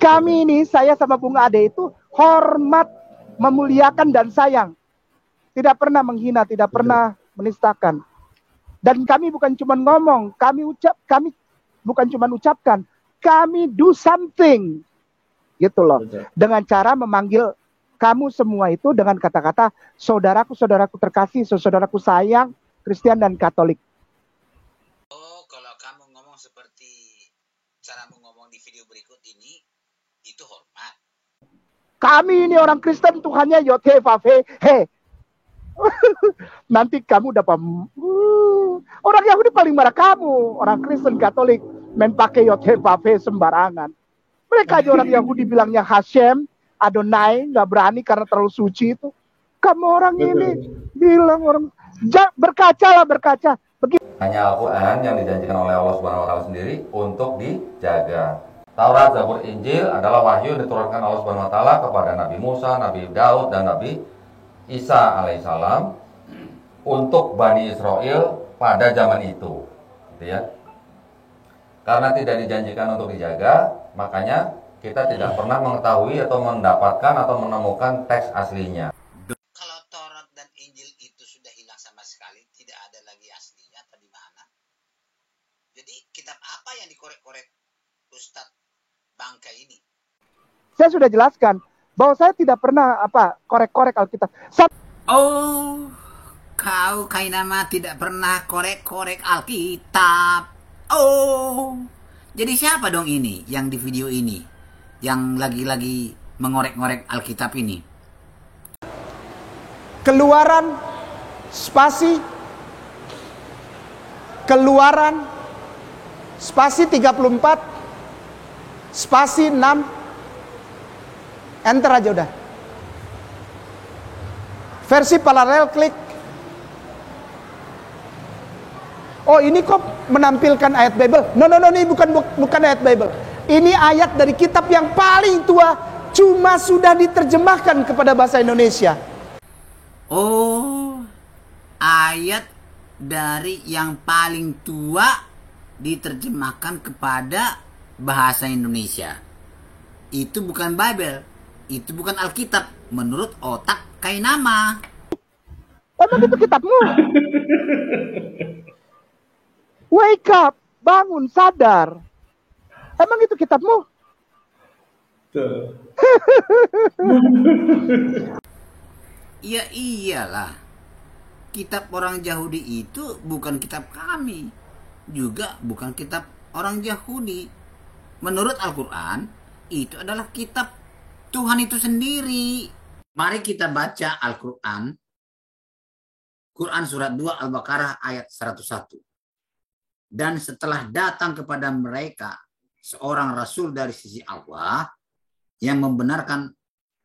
Kami ini, saya sama Bung Ade itu hormat, memuliakan dan sayang. Tidak pernah menghina, tidak pernah menistakan. Dan kami bukan cuma ngomong, kami bukan cuma ucapkan, kami do something. Gitu loh. Dengan cara memanggil kamu semua itu dengan kata-kata saudaraku, saudaraku terkasih, saudaraku sayang, Kristen dan Katolik. Oh, kalau kamu ngomong seperti caramu ngomong di video berikut ini, itu hormat. Kami ini orang Kristen, Tuhannya Yod-Heh-Vav-Heh. He. Nanti kamu dapat orang Yahudi paling marah kamu, orang Kristen Katolik main pakai Yod-Heh-Vav-Heh sembarangan. Mereka aja orang Yahudi bilangnya Hashem, Adonai, nggak berani karena terlalu suci itu. Kamu orang ini bilang orang berkaca. Begitu. Hanya Al-Quran yang dijanjikan oleh Allah Subhanahu Wa Taala sendiri untuk dijaga. Taurat, Zabur, Injil adalah wahyu yang diturunkan Allah Subhanahu Wa Taala kepada Nabi Musa, Nabi Daud, dan Nabi Isa alaihissalam untuk Bani Israel pada zaman itu, gitu ya. Karena tidak dijanjikan untuk dijaga, makanya kita tidak pernah mengetahui atau mendapatkan atau menemukan teks aslinya. Kalau Taurat dan Injil itu sudah hilang sama sekali, tidak ada lagi aslinya atau di mana? Jadi kitab apa yang dikorek-korek Ustadz Bangka ini? Saya sudah jelaskan bahwa saya tidak pernah korek-korek Alkitab. Oh, kau Kainama tidak pernah korek-korek Alkitab. Oh, jadi siapa dong ini yang di video ini yang lagi-lagi mengorek-ngorek Alkitab ini? Keluaran spasi 34 spasi 6 enter aja udah. Versi paralel klik. Oh, ini kok menampilkan ayat Bible? No, ini bukan ayat Bible. Ini ayat dari kitab yang paling tua, cuma sudah diterjemahkan kepada bahasa Indonesia. Oh, ayat dari yang paling tua diterjemahkan kepada bahasa Indonesia. Itu bukan Bible, itu bukan Alkitab menurut otak Kainama. Emang itu kitabmu? Wake up, bangun, sadar. Emang itu kitabmu? Ya iyalah. Kitab orang Yahudi itu bukan kitab kami. Juga bukan kitab orang Yahudi. Menurut Al-Quran, itu adalah kitab Tuhan itu sendiri. Mari kita baca Al-Quran. Quran surat 2 Al-Baqarah ayat 101. Dan setelah datang kepada mereka seorang rasul dari sisi Allah yang membenarkan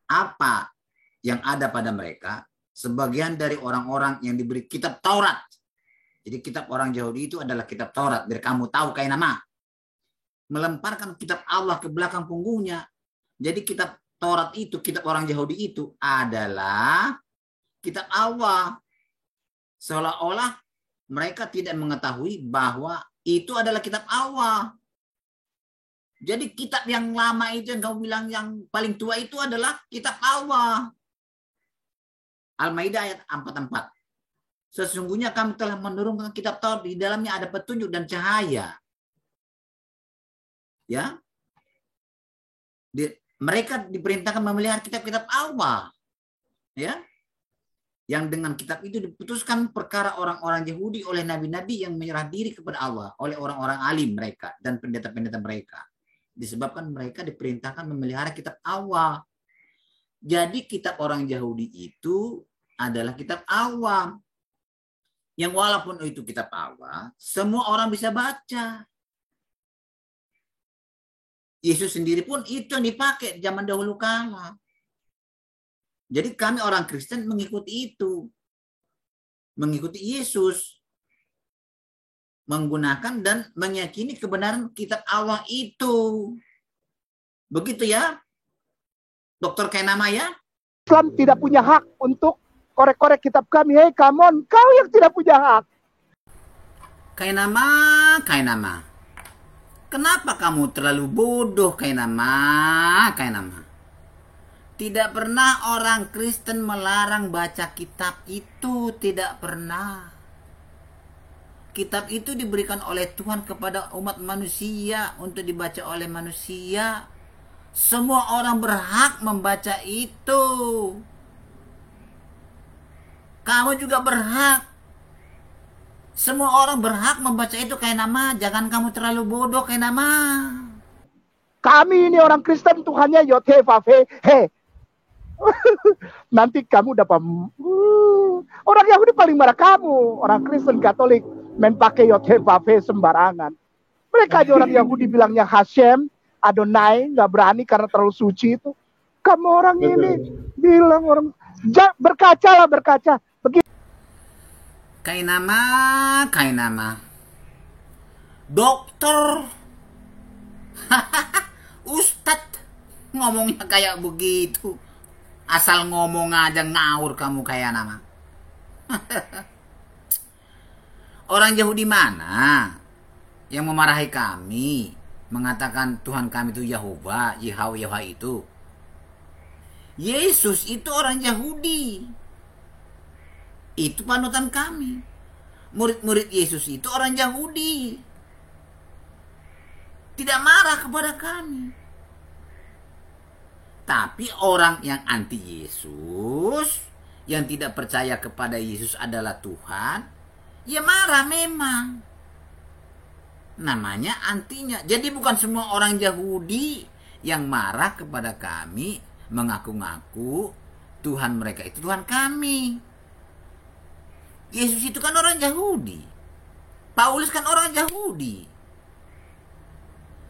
apa yang ada pada mereka, sebagian dari orang-orang yang diberi kitab Taurat. Jadi kitab orang Yahudi itu adalah kitab Taurat, biar kamu tahu Kainama. Melemparkan kitab Allah ke belakang punggungnya. Jadi kitab Taurat itu, kitab orang Yahudi itu adalah kitab Allah. Seolah-olah mereka tidak mengetahui bahwa itu adalah kitab Allah. Jadi kitab yang lama itu yang kamu bilang yang paling tua itu adalah kitab Allah. Al-Maidah ayat 44. Sesungguhnya kami telah menurunkan kitab Taurat, di dalamnya ada petunjuk dan cahaya. Ya. Mereka diperintahkan memelihara kitab-kitab Allah. Ya. Yang dengan kitab itu diputuskan perkara orang-orang Yahudi oleh nabi-nabi yang menyerah diri kepada Allah, oleh orang-orang alim mereka dan pendeta-pendeta mereka. Disebabkan mereka diperintahkan memelihara kitab Allah. Jadi kitab orang Yahudi itu adalah kitab Allah. Yang walaupun itu kitab Allah, semua orang bisa baca. Yesus sendiri pun itu yang dipakai zaman dahulu kala. Jadi kami orang Kristen mengikuti itu. Mengikuti Yesus. Menggunakan dan meyakini kebenaran kitab Allah itu. Begitu ya, Dr. Kainama ya? Islam tidak punya hak untuk korek-korek kitab kami. Hey, come on, kau yang tidak punya hak. Kainama. Kenapa kamu terlalu bodoh kayak nama? Tidak pernah orang Kristen melarang baca kitab itu, tidak pernah. Kitab itu diberikan oleh Tuhan kepada umat manusia untuk dibaca oleh manusia. Semua orang berhak membaca itu. Kamu juga berhak. Semua orang berhak membaca itu kayak nama. Jangan kamu terlalu bodoh kayak nama. Kami ini orang Kristen, Tuhannya Yod-Heh-Vav-Heh. He. Nanti kamu dapat orang Yahudi paling marah kamu. Orang Kristen Katolik main pakai Yod-Heh-Vav-Heh sembarangan. Mereka aja orang Yahudi bilangnya Hashem, Adonai, nggak berani karena terlalu suci itu. Kamu orang ini bilang orang berkaca. Begitu. Kayak nama. Dokter. Ustadz ngomongnya kayak begitu. Asal ngomong aja ngawur kamu kayak nama. Orang Yahudi mana yang memarahi kami, mengatakan Tuhan kami itu Yahweh itu? Yesus itu orang Yahudi. Itu panutan kami. Murid-murid Yesus itu orang Yahudi. Tidak marah kepada kami. Tapi orang yang anti Yesus, yang tidak percaya kepada Yesus adalah Tuhan, ya marah memang. Namanya antinya. Jadi bukan semua orang Yahudi yang marah kepada kami, mengaku-ngaku Tuhan mereka itu Tuhan kami. Yesus itu kan orang Yahudi. Paulus kan orang Yahudi.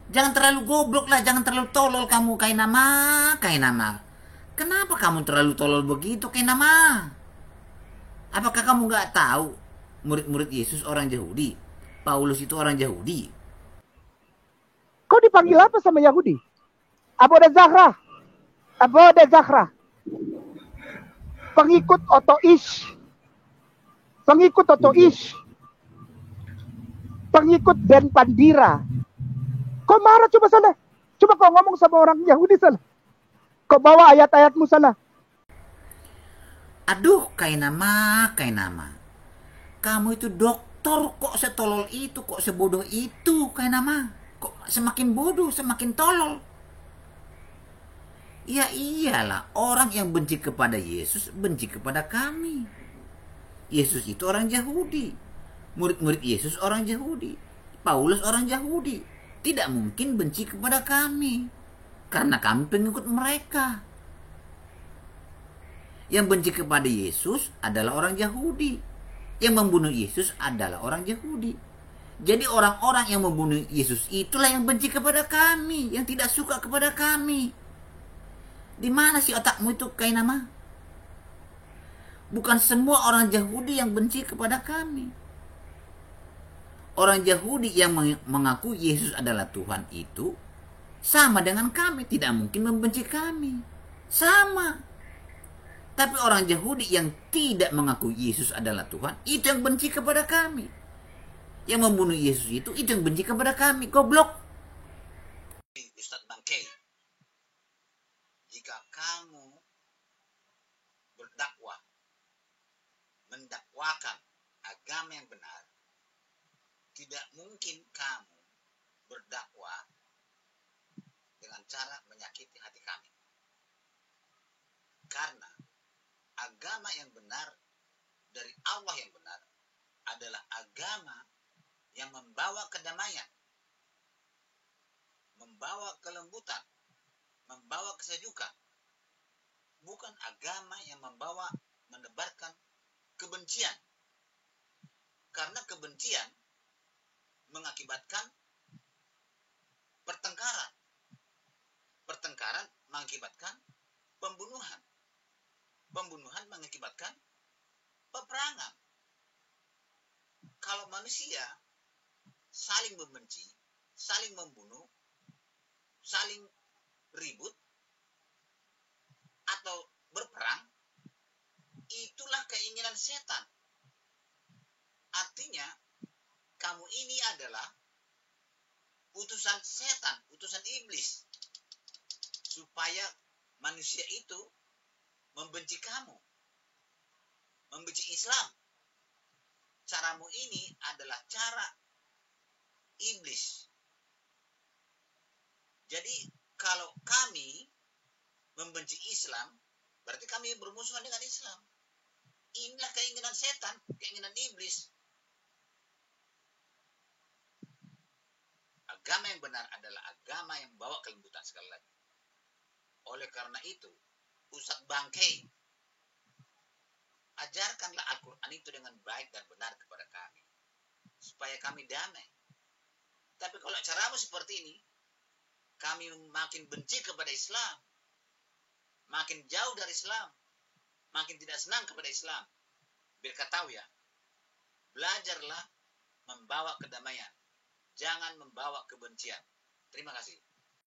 Jangan terlalu goblok lah, jangan terlalu tolol kamu kayak nama. Kenapa kamu terlalu tolol begitu kayak nama? Apakah kamu gak tahu murid-murid Yesus orang Yahudi? Paulus itu orang Yahudi. Kau dipanggil apa sama Yahudi? Aboda Zahra. Pengikut Otoish. Pengikut Ben Pandira. Kau marah coba sana. Coba kau ngomong sama orang Yahudi sana. Kau bawa ayat-ayatmu sana. Aduh, kayak nama. Kamu itu dokter, kok setolol itu, kok sebodoh itu, kayak nama. Kok semakin bodoh, semakin tolol. Ya iyalah, orang yang benci kepada Yesus, benci kepada kami. Yesus itu orang Yahudi. Murid-murid Yesus orang Yahudi. Paulus orang Yahudi. Tidak mungkin benci kepada kami. Karena kami pengikut mereka. Yang benci kepada Yesus adalah orang Yahudi. Yang membunuh Yesus adalah orang Yahudi. Jadi orang-orang yang membunuh Yesus itulah yang benci kepada kami. Yang tidak suka kepada kami. Di mana sih otakmu itu kayak nama? Bukan semua orang Yahudi yang benci kepada kami. Orang Yahudi yang mengaku Yesus adalah Tuhan itu sama dengan kami, tidak mungkin membenci kami. Sama. Tapi orang Yahudi yang tidak mengaku Yesus adalah Tuhan, itu yang benci kepada kami. Yang membunuh Yesus itu yang benci kepada kami. Goblok. Ustadz Bangkei, jika kamu berdakwah, mendakwakan agama yang benar, tidak mungkin kamu berdakwah dengan cara menyakiti hati kami. Karena agama yang benar dari Allah yang benar adalah agama yang membawa kedamaian, membawa kelembutan, membawa kesejukan. Bukan agama yang menebarkan kebencian. Karena kebencian mengakibatkan pertengkaran. Pertengkaran mengakibatkan pembunuhan. Pembunuhan mengakibatkan peperangan. Kalau manusia saling membenci, saling membunuh, saling ribut, atau berperang, itulah keinginan setan. Artinya, kamu ini adalah utusan supaya manusia itu membenci kamu, membenci Islam. Caramu ini adalah cara iblis. Jadi kalau kami membenci Islam, berarti kami bermusuhan dengan Islam. Inilah keinginan setan, keinginan iblis. Agama yang benar adalah agama yang membawa kelembutan sekali lagi. Oleh karena itu, Ustadz Bangkei, ajarkanlah Al-Quran itu dengan baik dan benar kepada kami, supaya kami damai. Tapi kalau caramu seperti ini, kami makin benci kepada Islam, makin jauh dari Islam, makin tidak senang kepada Islam. Biar kau tahu ya, belajarlah membawa kedamaian, jangan membawa kebencian. Terima kasih.